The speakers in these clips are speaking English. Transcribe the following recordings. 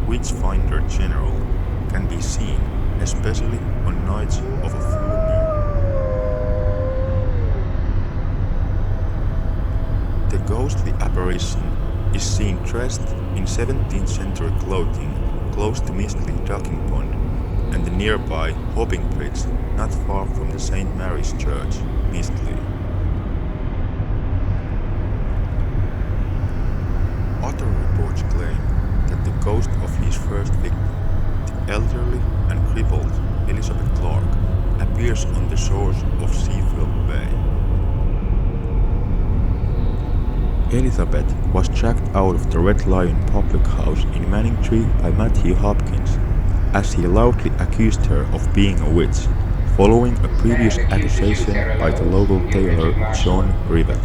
Witchfinder General can be seen especially on nights of a full moon. The ghostly apparition is seen dressed in 17th century clothing close to Mistley docking pond and the nearby hopping bridge not far from the St. Mary's Church, Mistley. Other reports claim that the ghost of his first victim, the elderly and crippled Elizabeth Clark, appears on the shores of Seafield Bay. Elizabeth was dragged out of the Red Lion public house in Manningtree by Matthew Hopkins, as he loudly accused her of being a witch, following a previous accusation by the local tailor John Rivet.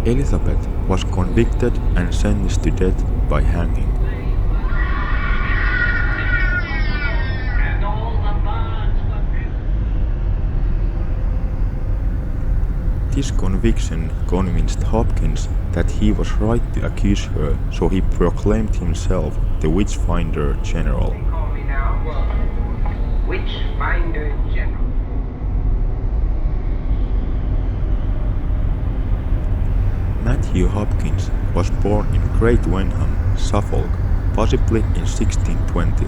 Elizabeth was convicted and sentenced to death by hanging. This conviction convinced Hopkins that he was right to accuse her, so he proclaimed himself the Witchfinder General. They call me now Witchfinder General. Matthew Hopkins was born in Great Wenham, Suffolk, possibly in 1620.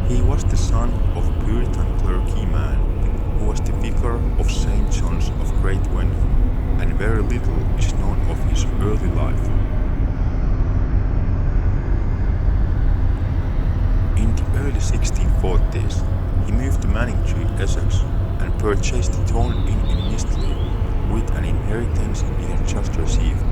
He was the son of a Puritan clergyman who was the vicar of St. John's of Great Wenham, and very little is known of his early life. In the early 1640s, he moved to Manningtree, Essex, and purchased a town inn in Mistley with an inheritance he had just received.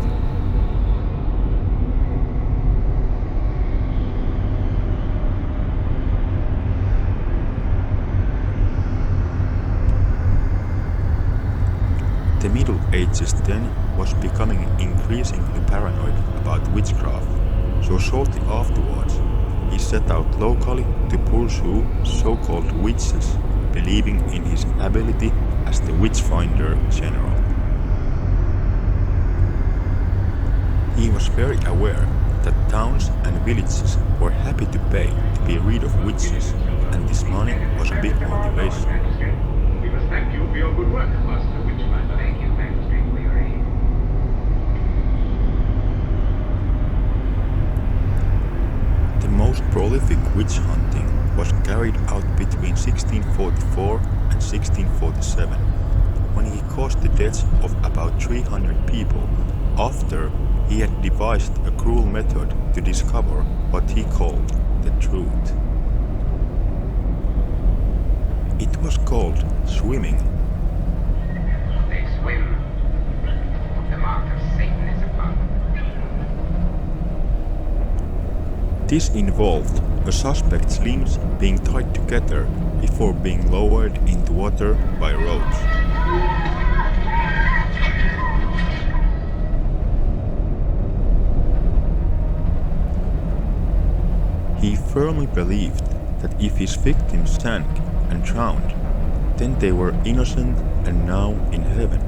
The Middle Ages then was becoming increasingly paranoid about witchcraft, so shortly afterwards he set out locally to pursue so-called witches, believing in his ability as the Witchfinder General. He was very aware that towns and villages were happy to pay to be rid of witches, and this money was a big motivation. We must thank you for your good work, Master Witchfinder. Thank you, Manningtree, for your aid. The most prolific witch hunting was carried out between 1644 and 1647, when he caused the deaths of about 300 people, after he had devised a cruel method to discover what he called the truth. It was called swimming. They swim. The mark of Satan is upon them. This involved a suspect's limbs being tied together before being lowered into water by ropes. He firmly believed that if his victims sank and drowned, then they were innocent and now in heaven.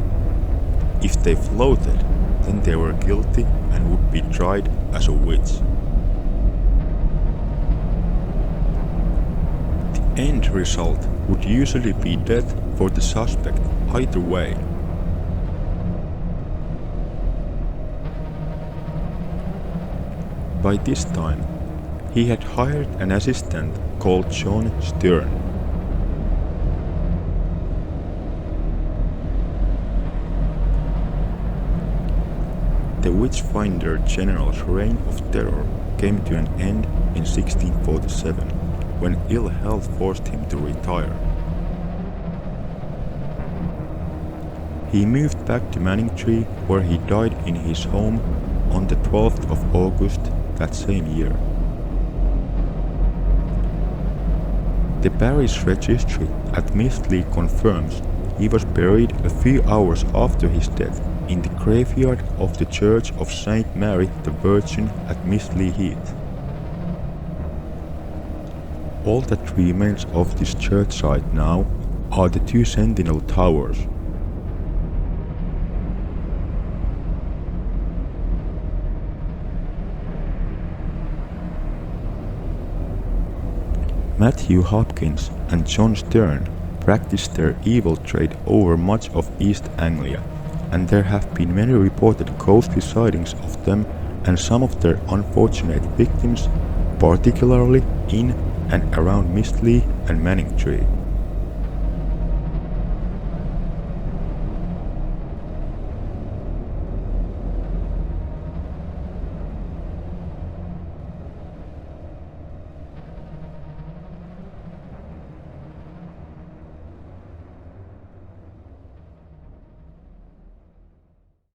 If they floated, then they were guilty and would be tried as a witch. The end result would usually be death for the suspect either way. By this time, he had hired an assistant called John Stern. The Witchfinder General's reign of terror came to an end in 1647, when ill health forced him to retire. He moved back to Manningtree, where he died in his home on the 12th of August that same year. The parish registry at Mistley confirms he was buried a few hours after his death in the graveyard of the Church of St. Mary the Virgin at Mistley Heath. All that remains of this church site now are the two sentinel towers. Matthew Hopkins and John Stern practiced their evil trade over much of East Anglia, and there have been many reported ghostly sightings of them and some of their unfortunate victims, particularly in and around Mistley and Manningtree.